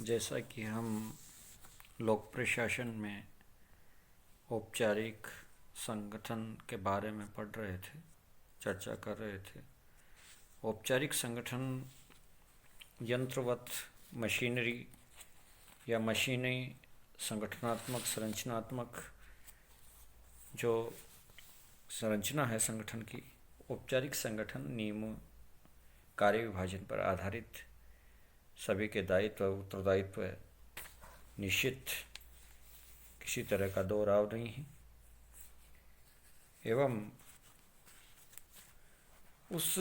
जैसा कि हम लोक प्रशासन में औपचारिक संगठन के बारे में पढ़ रहे थे, चर्चा कर रहे थे। औपचारिक संगठन यंत्रवत मशीनरी या मशीनी संगठनात्मक संरचनात्मक जो संरचना है संगठन की, औपचारिक संगठन नियमों कार्य विभाजन पर आधारित, सभी के दायित्व उत्तरदायित्व निश्चित, किसी तरह का दोहराव नहीं है एवं उस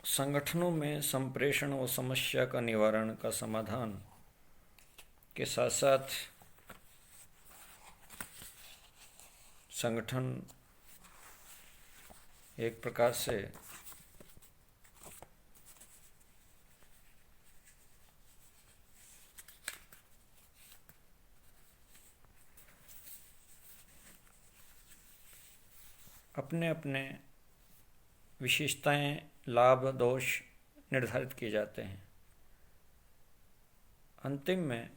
संगठनों में संप्रेषण और समस्या का निवारण का समाधान के साथ साथ संगठन एक प्रकार से अपने अपने विशेषताएं, लाभ, दोष निर्धारित किए जाते हैं। अंतिम में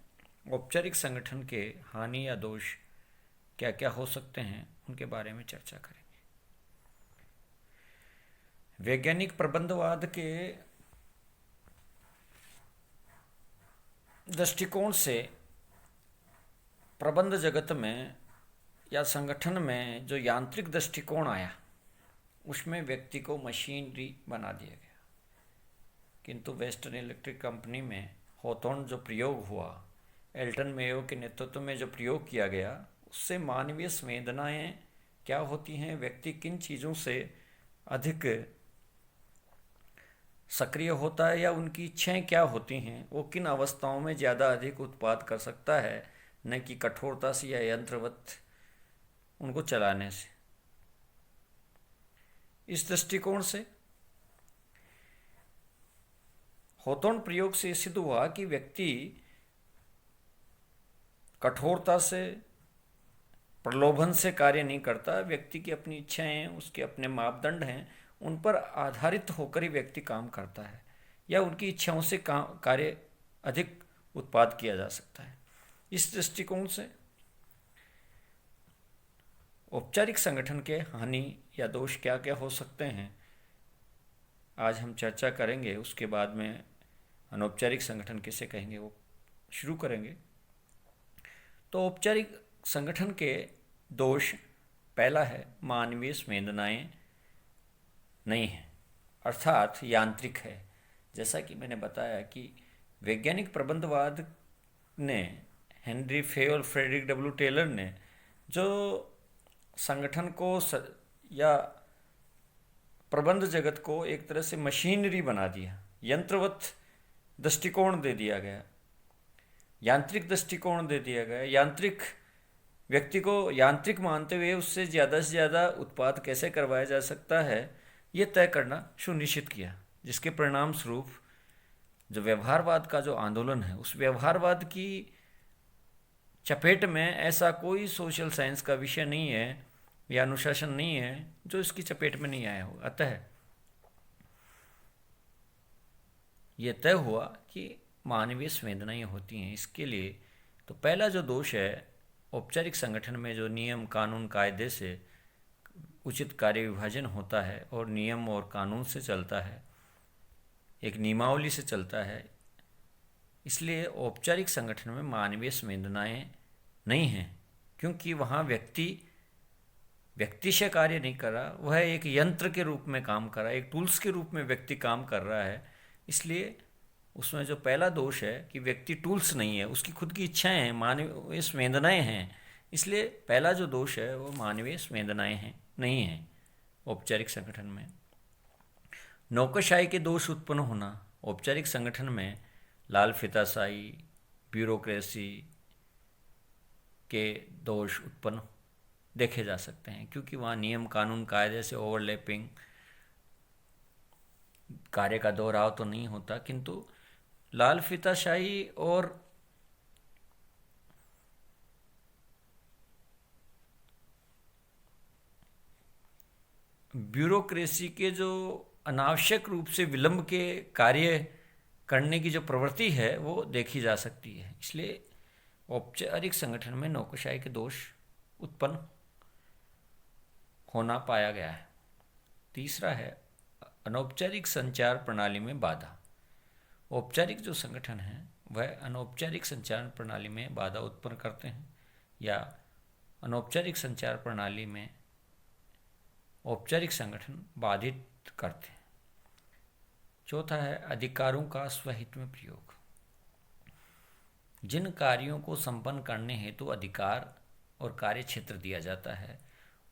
औपचारिक संगठन के हानि या दोष क्या क्या हो सकते हैं, उनके बारे में चर्चा करेंगे। वैज्ञानिक प्रबंधवाद के दृष्टिकोण से प्रबंध जगत में या संगठन में जो यांत्रिक दृष्टिकोण आया, उसमें व्यक्ति को मशीनरी बना दिया गया। किंतु वेस्टर्न इलेक्ट्रिक कंपनी में हॉथॉर्न जो प्रयोग हुआ, एल्टन मेयो के नेतृत्व में जो प्रयोग किया गया, उससे मानवीय संवेदनाएं क्या होती हैं, व्यक्ति किन चीज़ों से अधिक सक्रिय होता है या उनकी इच्छाएं क्या होती हैं, वो किन अवस्थाओं में ज़्यादा अधिक उत्पाद कर सकता है, न कि कठोरता से या यंत्रवत उनको चलाने से। इस दृष्टिकोण से हॉथॉर्न प्रयोग से सिद्ध हुआ कि व्यक्ति कठोरता से, प्रलोभन से कार्य नहीं करता। व्यक्ति की अपनी इच्छाएं, उसके अपने मापदंड हैं, उन पर आधारित होकर ही व्यक्ति काम करता है या उनकी इच्छाओं से कार्य अधिक उत्पाद किया जा सकता है। इस दृष्टिकोण से औपचारिक संगठन के हानि या दोष क्या क्या हो सकते हैं, आज हम चर्चा करेंगे। उसके बाद में अनौपचारिक संगठन किसे कहेंगे वो शुरू करेंगे। तो औपचारिक संगठन के दोष, पहला है मानवीय संवेदनाएं नहीं है, अर्थात यांत्रिक है। जैसा कि मैंने बताया कि वैज्ञानिक प्रबंधवाद ने, हेनरी फे और फ्रेडरिक डब्ल्यू टेलर ने जो संगठन को या प्रबंध जगत को एक तरह से मशीनरी बना दिया, यंत्रवत दृष्टिकोण दे दिया गया, यांत्रिक दृष्टिकोण दे दिया गया। यांत्रिक व्यक्ति को यांत्रिक मानते हुए उससे ज़्यादा उत्पाद कैसे करवाया जा सकता है, ये तय करना सुनिश्चित किया, जिसके परिणाम स्वरूप जो व्यवहारवाद का जो आंदोलन है, उस व्यवहारवाद की चपेट में ऐसा कोई सोशल साइंस का विषय नहीं है या अनुशासन नहीं है जो इसकी चपेट में नहीं आया हो। अतः ये तय हुआ कि मानवीय संवेदनाएं होती हैं। इसके लिए तो पहला जो दोष है, औपचारिक संगठन में जो नियम, कानून, कायदे से उचित कार्य विभाजन होता है और नियम और कानून से चलता है, एक नियमावली से चलता है, इसलिए औपचारिक संगठन में मानवीय संवेदनाएं नहीं हैं, क्योंकि वहाँ व्यक्ति से कार्य नहीं कर रहा, वह एक यंत्र के रूप में काम कर रहा है, एक टूल्स के रूप में व्यक्ति काम कर रहा है। इसलिए उसमें जो पहला दोष है कि व्यक्ति टूल्स नहीं है, उसकी खुद की इच्छाएं हैं, मानवीय संवेदनाएं हैं। इसलिए पहला जो दोष है वो मानवीय संवेदनाएं हैं, नहीं है औपचारिक संगठन में। नौकरशाही के दोष उत्पन्न होना, औपचारिक संगठन में लाल फीताशाही, ब्यूरोक्रेसी के दोष उत्पन्न देखे जा सकते हैं, क्योंकि वहाँ नियम, कानून, कायदे से ओवरलैपिंग, कार्य का दोहराव तो नहीं होता, किंतु लाल फीताशाही और ब्यूरोक्रेसी के जो अनावश्यक रूप से विलंब के कार्य करने की जो प्रवृत्ति है वो देखी जा सकती है। इसलिए औपचारिक संगठन में नौकरशाही के दोष उत्पन्न होना पाया गया है। तीसरा है अनौपचारिक संचार प्रणाली में बाधा। औपचारिक जो संगठन है वह अनौपचारिक संचार प्रणाली में बाधा उत्पन्न करते हैं या अनौपचारिक संचार प्रणाली में औपचारिक संगठन बाधित करते हैं। चौथा है अधिकारों का स्वहित में प्रयोग। जिन कार्यों को संपन्न करने हेतु अधिकार और कार्य क्षेत्र दिया जाता है,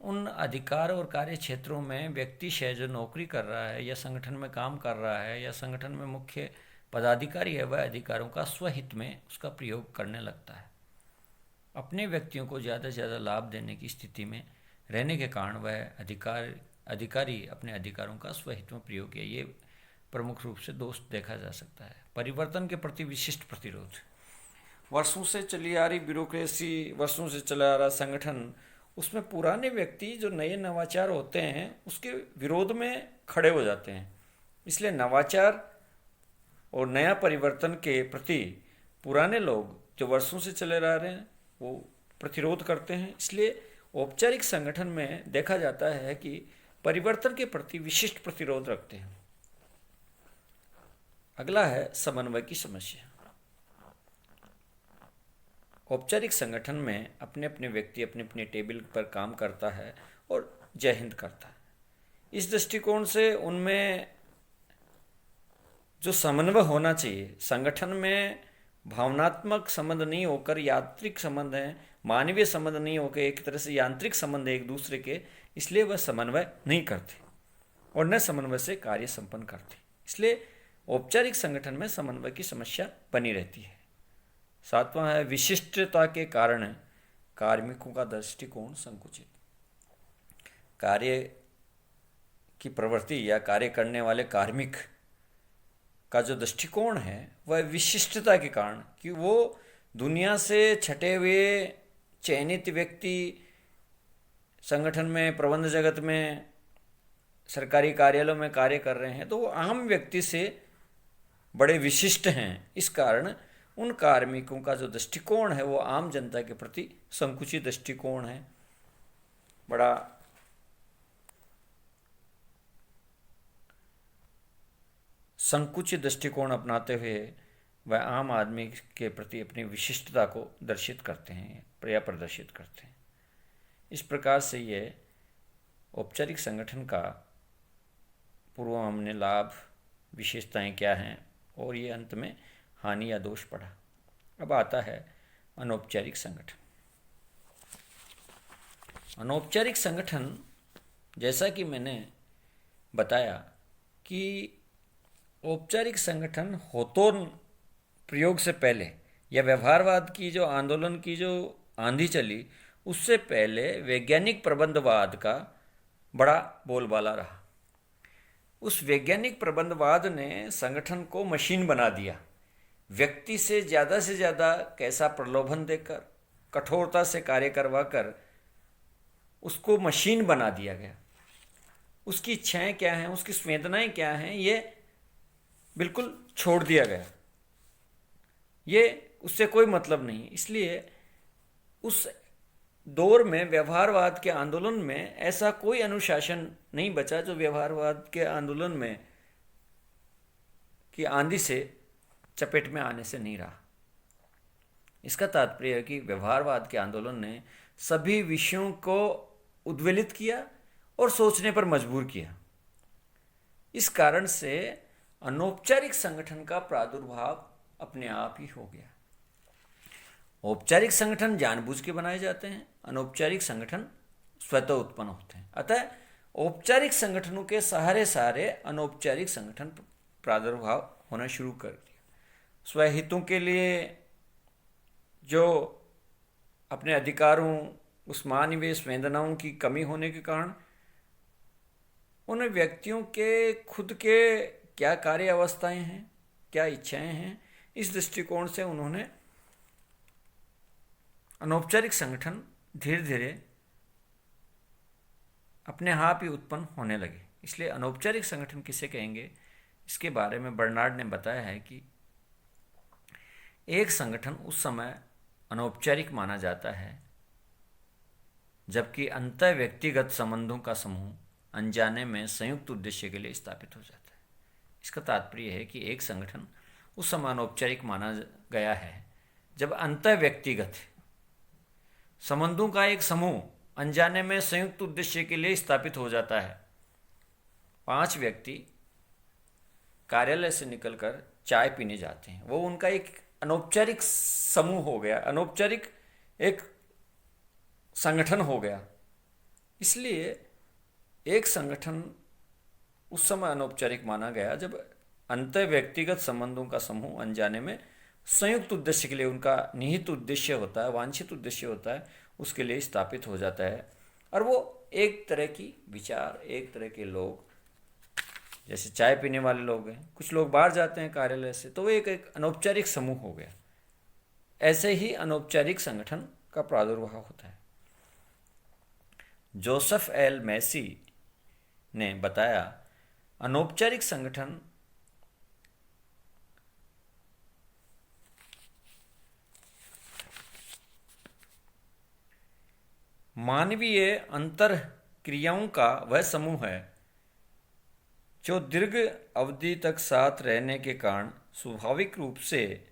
उन अधिकार और कार्य क्षेत्रों में व्यक्ति से जो नौकरी कर रहा है या संगठन में काम कर रहा है या संगठन में मुख्य पदाधिकारी है, वह अधिकारों का स्वहित में उसका प्रयोग करने लगता है। अपने व्यक्तियों को ज़्यादा से ज़्यादा लाभ देने की स्थिति में रहने के कारण वह अधिकारी अपने अधिकारों का स्वहित में प्रयोग किया, ये प्रमुख रूप से दोष देखा जा सकता है। परिवर्तन के प्रति विशिष्ट प्रतिरोध। वर्षों से चली आ रही ब्यूरोक्रेसी, वर्षों से चला आ रहा संगठन, उसमें पुराने व्यक्ति जो नए नवाचार होते हैं उसके विरोध में खड़े हो जाते हैं। इसलिए नवाचार और नया परिवर्तन के प्रति पुराने लोग जो वर्षों से चले आ रहे हैं वो प्रतिरोध करते हैं। इसलिए औपचारिक संगठन में देखा जाता है कि परिवर्तन के प्रति विशिष्ट प्रतिरोध रखते हैं। अगला है समन्वय की समस्या। औपचारिक संगठन में अपने अपने व्यक्ति अपने अपने टेबल पर काम करता है और जय हिंद करता है। इस दृष्टिकोण से उनमें जो समन्वय होना चाहिए, संगठन में भावनात्मक संबंध नहीं होकर यांत्रिक संबंध है, मानवीय संबंध नहीं होकर एक तरह से यांत्रिक संबंध है एक दूसरे के, इसलिए वह समन्वय नहीं करते और न समन्वय से कार्य संपन्न करते। इसलिए औपचारिक संगठन में समन्वय की समस्या बनी रहती है। सातवां है विशिष्टता के कारण कार्मिकों का दृष्टिकोण संकुचित। कार्य की प्रवृत्ति या कार्य करने वाले कार्मिक का जो दृष्टिकोण है वह विशिष्टता के कारण, कि वो दुनिया से छटे हुए चयनित व्यक्ति संगठन में, प्रबंध जगत में, सरकारी कार्यालयों में कार्य कर रहे हैं, तो वो आम व्यक्ति से बड़े विशिष्ट हैं। इस कारण उन कार्मिकों का जो दृष्टिकोण है वो आम जनता के प्रति संकुचित दृष्टिकोण है, बड़ा संकुचित दृष्टिकोण अपनाते हुए वह आम आदमी के प्रति अपनी विशिष्टता को दर्शित करते हैं या प्रदर्शित करते हैं। इस प्रकार से ये औपचारिक संगठन का पूर्व हमने लाभ, विशेषताएं क्या हैं और ये अंत में हानि या दोष पढ़ा। अब आता है अनौपचारिक संगठन। अनौपचारिक संगठन, जैसा कि मैंने बताया कि औपचारिक संगठन होतोन प्रयोग से पहले या व्यवहारवाद की जो आंदोलन की जो आंधी चली उससे पहले वैज्ञानिक प्रबंधवाद का बड़ा बोलबाला रहा। उस वैज्ञानिक प्रबंधवाद ने संगठन को मशीन बना दिया। व्यक्ति से ज़्यादा कैसा प्रलोभन देकर, कठोरता से कार्य करवाकर उसको मशीन बना दिया गया। उसकी इच्छाएं क्या हैं, उसकी संवेदनाएं क्या हैं, ये बिल्कुल छोड़ दिया गया। ये उससे कोई मतलब नहीं। इसलिए उस दौर में व्यवहारवाद के आंदोलन में ऐसा कोई अनुशासन नहीं बचा जो व्यवहारवाद के आंदोलन में की आंधी से चपेट में आने से नहीं रहा। इसका तात्पर्य है कि व्यवहारवाद के आंदोलन ने सभी विषयों को उद्वेलित किया और सोचने पर मजबूर किया। इस कारण से अनौपचारिक संगठन का प्रादुर्भाव अपने आप ही हो गया। औपचारिक संगठन जानबूझ के बनाए जाते हैं, अनौपचारिक संगठन स्वतः उत्पन्न होते हैं। अतः औपचारिक संगठनों के सहारे अनौपचारिक संगठन प्रादुर्भाव होना शुरू कर दिया। स्वहितों के लिए जो अपने अधिकारों, उस मानवीय संवेदनाओं की कमी होने के कारण उन व्यक्तियों के खुद के क्या कार्य अवस्थाएं हैं, क्या इच्छाएं हैं, इस दृष्टिकोण से उन्होंने अनौपचारिक संगठन धीरे धीरे अपने आप ही उत्पन्न होने लगे। इसलिए अनौपचारिक संगठन किसे कहेंगे, इसके बारे में बर्नार्ड ने बताया है कि एक संगठन उस समय अनौपचारिक माना जाता है जबकि अंतः व्यक्तिगत संबंधों का समूह अनजाने में संयुक्त उद्देश्य के लिए स्थापित हो जाता है। इसका तात्पर्य है कि एक संगठन उस समय अनौपचारिक माना गया है जब अंतः व्यक्तिगत संबंधों का एक समूह अनजाने में संयुक्त उद्देश्य के लिए स्थापित हो जाता है। 5 व्यक्ति कार्यालय से निकलकर चाय पीने जाते हैं, वो उनका एक अनौपचारिक समूह हो गया, अनौपचारिक एक संगठन हो गया। इसलिए एक संगठन उस समय अनौपचारिक माना गया जब अंतः व्यक्तिगत संबंधों का समूह अनजाने में संयुक्त उद्देश्य के लिए, उनका निहित उद्देश्य होता है, वांछित उद्देश्य होता है, उसके लिए स्थापित हो जाता है। और वो एक तरह की विचार, एक तरह के लोग, जैसे चाय पीने वाले लोग हैं, कुछ लोग बाहर जाते हैं कार्यालय से, तो वो एक अनौपचारिक समूह हो गया। ऐसे ही अनौपचारिक संगठन का प्रादुर्भाव होता है। जोसेफ एल मैसी ने बताया, अनौपचारिक संगठन मानवीय अंतर क्रियाओं का वह समूह है जो दीर्घ अवधि तक साथ रहने के कारण स्वाभाविक रूप से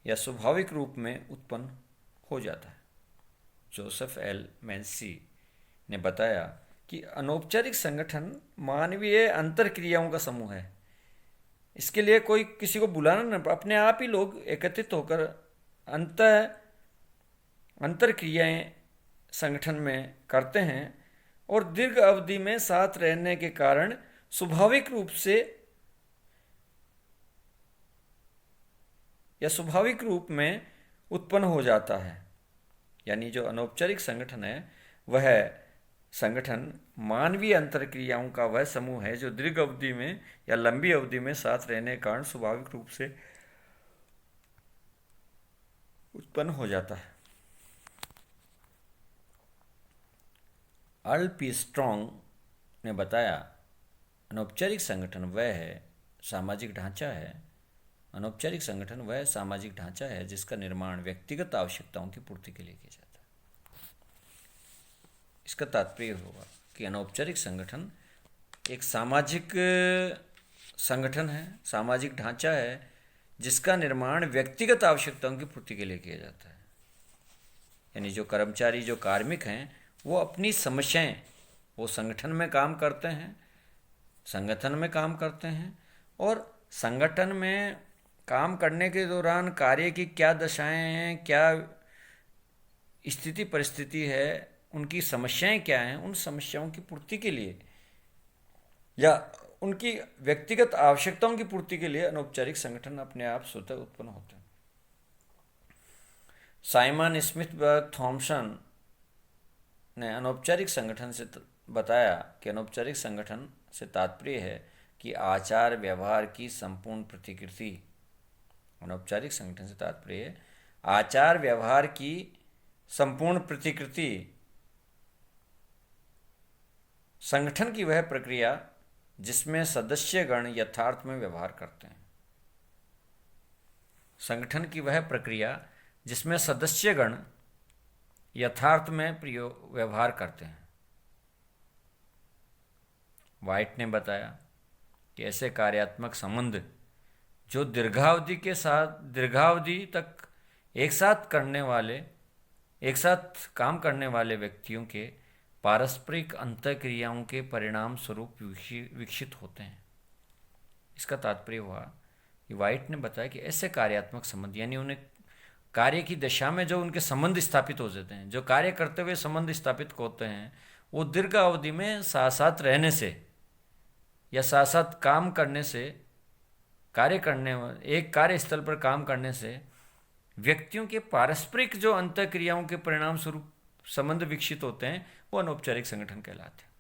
या स्वाभाविक रूप में उत्पन्न हो जाता है। जोसेफ एल मैसी ने बताया कि अनौपचारिक संगठन मानवीय अंतर क्रियाओं का समूह है। इसके लिए कोई किसी को बुलाना न, अपने आप ही लोग एकत्रित होकर अंतर क्रियाएं संगठन में करते हैं और दीर्घ अवधि में साथ रहने के कारण स्वाभाविक रूप से या स्वाभाविक रूप में उत्पन्न हो जाता है। यानी जो अनौपचारिक संगठन है वह संगठन मानवीय अंतर क्रियाओं का वह समूह है जो दीर्घ अवधि में या लंबी अवधि में साथ रहने के कारण स्वाभाविक रूप से उत्पन्न हो जाता है। अर्ल पी स्ट्रॉन्ग ने बताया, अनौपचारिक संगठन वह है सामाजिक ढांचा है अनौपचारिक संगठन वह सामाजिक ढांचा है जिसका निर्माण व्यक्तिगत आवश्यकताओं की पूर्ति के लिए किया जाता है। इसका तात्पर्य होगा कि अनौपचारिक संगठन एक सामाजिक संगठन है, सामाजिक ढांचा है जिसका निर्माण व्यक्तिगत आवश्यकताओं की पूर्ति के लिए किया जाता है। यानी जो कर्मचारी, जो कार्मिक हैं, वो अपनी समस्याएं, वो संगठन में काम करते हैं, संगठन में काम करते हैं और संगठन में काम करने के दौरान कार्य की क्या दशाएं हैं, क्या स्थिति परिस्थिति है, उनकी समस्याएं क्या हैं, उन समस्याओं की पूर्ति के लिए या उनकी व्यक्तिगत आवश्यकताओं की पूर्ति के लिए अनौपचारिक संगठन अपने आप स्वतः उत्पन्न होते हैं। साइमन स्मिथबर्ग थॉमसन ने अनौपचारिक संगठन से बताया कि अनौपचारिक संगठन से तात्पर्य है कि आचार व्यवहार की संपूर्ण प्रतिकृति। अनौपचारिक संगठन से तात्पर्य है आचार व्यवहार की संपूर्ण प्रतिकृति, संगठन की वह प्रक्रिया जिसमें सदस्यगण यथार्थ में व्यवहार करते हैं। संगठन की वह प्रक्रिया जिसमें सदस्यगण यथार्थ में व्यवहार करते हैं। वाइट ने बताया कि ऐसे कार्यात्मक संबंध जो दीर्घावधि तक एक साथ काम करने वाले व्यक्तियों के पारस्परिक अंतःक्रियाओं के परिणाम स्वरूप विकसित होते हैं। इसका तात्पर्य हुआ कि वाइट ने बताया कि ऐसे कार्यात्मक संबंध, यानी उन्हें कार्य की दशा में जो उनके संबंध स्थापित हो जाते हैं, जो कार्य करते हुए संबंध स्थापित होते हैं, वो दीर्घ अवधि में साथ साथ रहने से या साथ साथ काम करने से, एक कार्यस्थल पर काम करने से व्यक्तियों के पारस्परिक जो अंतःक्रियाओं के परिणाम स्वरूप संबंध विकसित होते हैं, वो अनौपचारिक संगठन कहलाते हैं।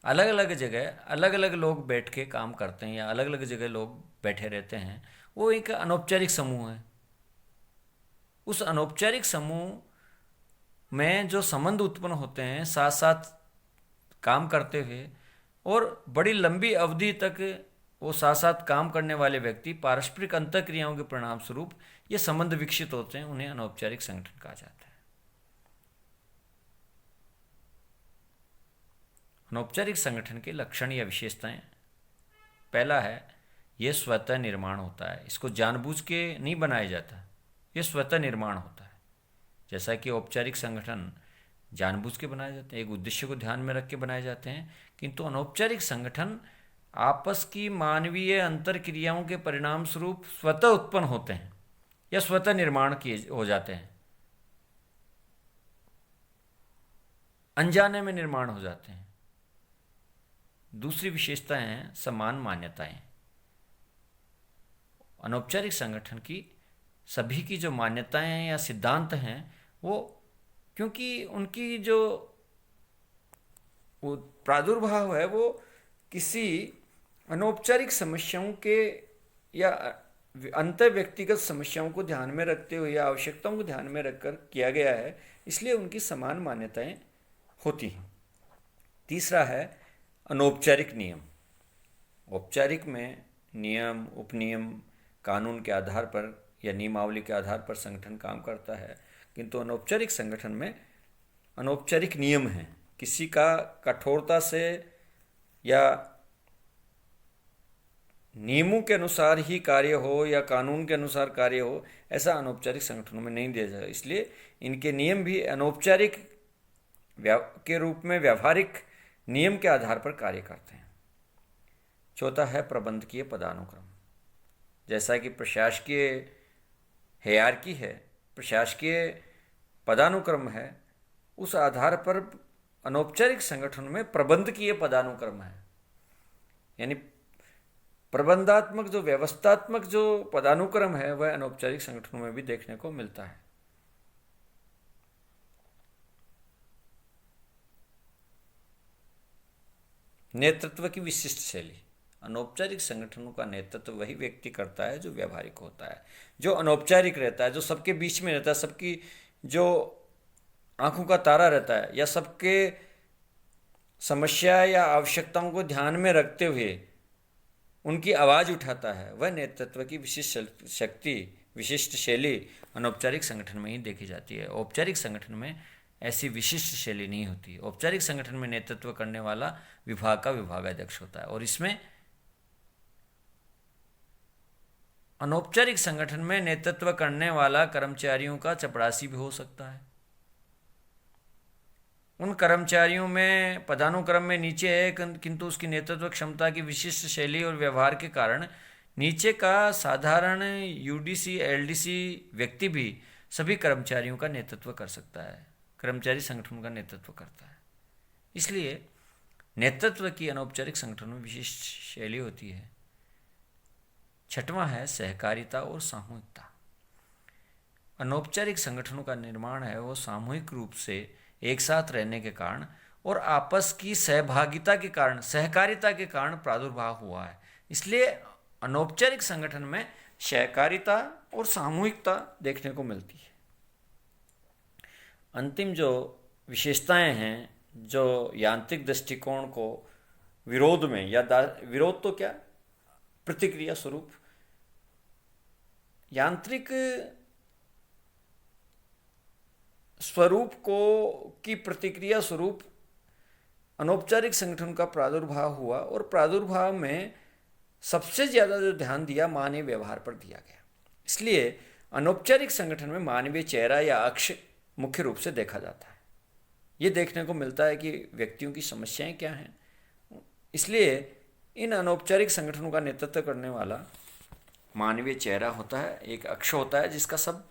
अलग अलग जगह अलग अलग लोग बैठ के काम करते हैं या अलग अलग जगह लोग बैठे रहते हैं, वो एक अनौपचारिक समूह है। उस अनौपचारिक समूह में जो संबंध उत्पन्न होते हैं साथ साथ काम करते हुए, और बड़ी लंबी अवधि तक वो साथ साथ काम करने वाले व्यक्ति पारस्परिक अंतःक्रियाओं के परिणाम स्वरूप ये संबंध विकसित होते हैं, उन्हें अनौपचारिक संगठन कहा जाता है। अनौपचारिक संगठन के लक्षण या विशेषताएं। पहला है, यह स्वतः निर्माण होता है। इसको जानबूझ के नहीं बनाया जाता, यह स्वतः निर्माण होता है। जैसा कि औपचारिक संगठन जानबूझ के बनाए जाते हैं, एक उद्देश्य को ध्यान में रख के बनाए जाते हैं, किंतु अनौपचारिक संगठन आपस की मानवीय अंतर क्रियाओं के परिणाम स्वरूप स्वतः उत्पन्न होते हैं या स्वतः निर्माण किए हो जाते हैं, अनजाने में निर्माण हो जाते हैं। दूसरी विशेषता है समान मान्यताएं। अनौपचारिक संगठन की सभी की जो मान्यताएं हैं या सिद्धांत हैं, वो क्योंकि उनकी जो वो प्रादुर्भाव है वो किसी अनौपचारिक समस्याओं के या अंतर व्यक्तिगत समस्याओं को ध्यान में रखते हुए या आवश्यकताओं को ध्यान में रखकर किया गया है, इसलिए उनकी समान मान्यताएं होती हैं। तीसरा है अनौपचारिक नियम। औपचारिक में नियम, उपनियम, कानून के आधार पर या नियमावली के आधार पर संगठन काम करता है, किंतु अनौपचारिक संगठन में अनौपचारिक नियम हैं। किसी का कठोरता से या नियमों के अनुसार ही कार्य हो या कानून के अनुसार कार्य हो, ऐसा अनौपचारिक संगठनों में नहीं दिया जाता। इसलिए इनके नियम भी अनौपचारिक के रूप में व्यावहारिक नियम के आधार पर कार्य करते हैं। चौथा है प्रबंधकीय पदानुक्रम। जैसा कि प्रशासकीय हायरार्की है, प्रशासकीय पदानुक्रम है, उस आधार पर अनौपचारिक संगठन में प्रबंधकीय पदानुक्रम है। यानी प्रबंधात्मक जो व्यवस्थात्मक जो पदानुक्रम है वह अनौपचारिक संगठनों में भी देखने को मिलता है। नेतृत्व की विशिष्ट शैली। अनौपचारिक संगठनों का नेतृत्व वही व्यक्ति करता है जो व्यावहारिक होता है, जो अनौपचारिक रहता है, जो सबके बीच में रहता है, सबकी जो आंखों का तारा रहता है या सबके समस्या या आवश्यकताओं को ध्यान में रखते हुए उनकी आवाज़ उठाता है, वह नेतृत्व की विशिष्ट शक्ति, विशिष्ट शैली अनौपचारिक संगठन में ही देखी जाती है। औपचारिक संगठन में ऐसी विशिष्ट शैली नहीं होती। औपचारिक संगठन में नेतृत्व करने वाला विभाग का विभागाध्यक्ष होता है, और इसमें अनौपचारिक संगठन में नेतृत्व करने वाला कर्मचारियों का चपरासी भी हो सकता है। उन कर्मचारियों में पदानुक्रम में नीचे है, किंतु उसकी नेतृत्व क्षमता की विशिष्ट शैली और व्यवहार के कारण नीचे का साधारण यूडीसी एलडीसी व्यक्ति भी सभी कर्मचारियों का नेतृत्व कर सकता है, कर्मचारी संगठन का नेतृत्व करता है। इसलिए नेतृत्व की अनौपचारिक संगठनों में विशिष्ट शैली होती है। छठवां है सहकारिता और सामूहिकता। अनौपचारिक संगठनों का निर्माण है वो सामूहिक रूप से एक साथ रहने के कारण और आपस की सहभागिता के कारण, सहकारिता के कारण प्रादुर्भाव हुआ है। इसलिए अनौपचारिक संगठन में सहकारिता और सामूहिकता देखने को मिलती है। अंतिम जो विशेषताएं हैं, जो यांत्रिक दृष्टिकोण को विरोध में या विरोध तो क्या, प्रतिक्रिया स्वरूप यांत्रिक स्वरूप को की प्रतिक्रिया स्वरूप अनौपचारिक संगठन का प्रादुर्भाव हुआ, और प्रादुर्भाव में सबसे ज़्यादा जो ध्यान दिया मानवीय व्यवहार पर दिया गया। इसलिए अनौपचारिक संगठन में मानवीय चेहरा या अक्ष मुख्य रूप से देखा जाता है। ये देखने को मिलता है कि व्यक्तियों की समस्याएं क्या हैं। इसलिए इन अनौपचारिक संगठनों का नेतृत्व करने वाला मानवीय चेहरा होता है, एक अक्ष होता है जिसका सब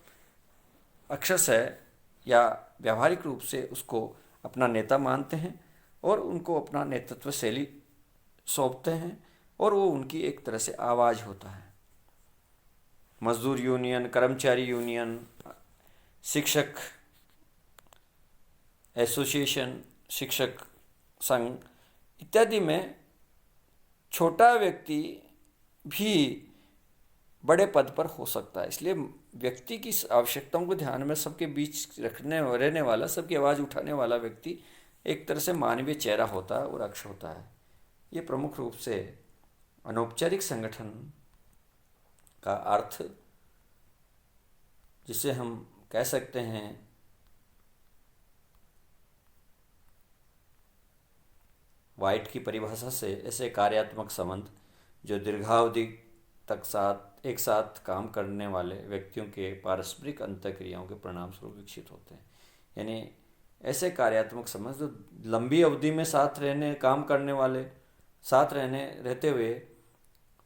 अक्षर है या व्यावहारिक रूप से उसको अपना नेता मानते हैं और उनको अपना नेतृत्व शैली सौंपते हैं, और वो उनकी एक तरह से आवाज़ होता है। मजदूर यूनियन, कर्मचारी यूनियन, शिक्षक एसोसिएशन, शिक्षक संघ इत्यादि में छोटा व्यक्ति भी बड़े पद पर हो सकता है। इसलिए व्यक्ति की आवश्यकताओं को ध्यान में सबके बीच रहने वाला, सबकी आवाज़ उठाने वाला व्यक्ति एक तरह से मानवीय चेहरा होता है और अक्ष होता है। ये प्रमुख रूप से अनौपचारिक संगठन का अर्थ, जिसे हम कह सकते हैं वाइट की परिभाषा से, ऐसे कार्यात्मक संबंध जो दीर्घावधि तक एक साथ काम करने वाले व्यक्तियों के पारस्परिक अंतःक्रियाओं के परिणाम स्वरूप विकसित होते हैं। यानी ऐसे कार्यात्मक संबंध जो लंबी अवधि में काम करने वाले, साथ रहते हुए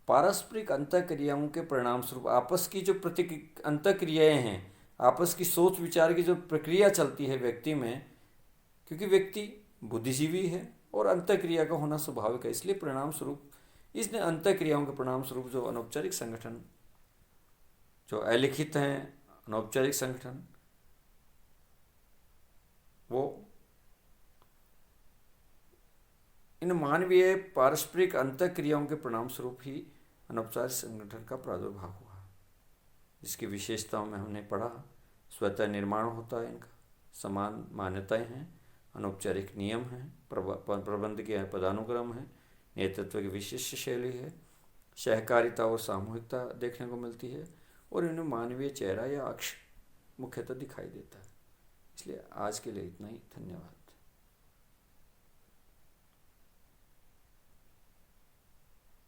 पारस्परिक अंतःक्रियाओं के परिणाम स्वरूप आपस की जो अंतःक्रियाएं हैं, आपस की सोच विचार की जो प्रक्रिया चलती है व्यक्ति में, क्योंकि व्यक्ति बुद्धिजीवी है और अंतःक्रिया का होना स्वाभाविक है, इसलिए परिणाम स्वरूप इसने अंतःक्रियाओं के परिणाम स्वरूप जो अनौपचारिक संगठन, जो अलिखित हैं अनौपचारिक संगठन, वो इन मानवीय पारस्परिक अंतःक्रियाओं के परिणाम स्वरूप ही अनौपचारिक संगठन का प्रादुर्भाव हुआ, जिसकी विशेषताओं में हमने पढ़ा। स्वतः निर्माण होता है इनका, समान मान्यताएं हैं, अनौपचारिक नियम हैं, प्रबंध के पदानुक्रम है, नेतृत्व की विशिष्ट शैली है, सहकारिता और सामूहिकता देखने को मिलती है, और इनमें मानवीय चेहरा या अक्ष मुख्यतः दिखाई देता है। इसलिए आज के लिए इतना ही। धन्यवाद।